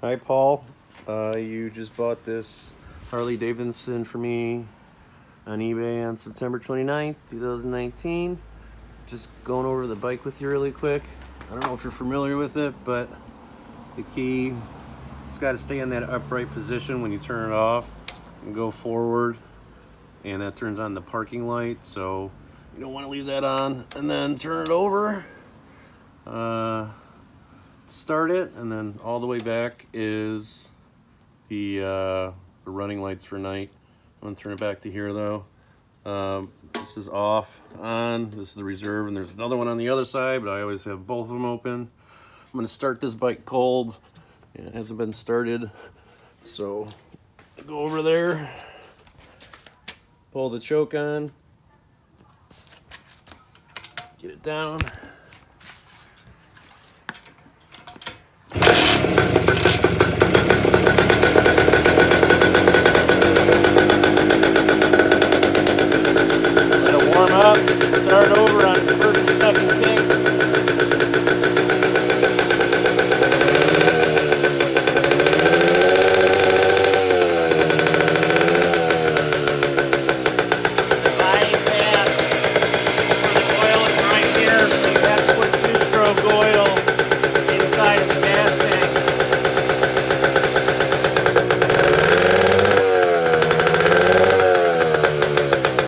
Hi, Paul. You just bought this Harley Davidson for me on eBay on September 29th, 2019. Just going over the bike with you really quick. I don't know if you're familiar with it, but the key, it's got to stay in that upright position when you turn it off and go forward. And that turns on the parking light, so you don't want to leave that on and then turn it over. Start it, and then all the way back is the running lights for night. I'm gonna turn it back to here though. This is off, on. This is the reserve, and there's another one on the other side, but I always have both of them open. I'm gonna start this bike cold. It hasn't been started, so I go over there, pull the choke on, get it down. Warm up, start over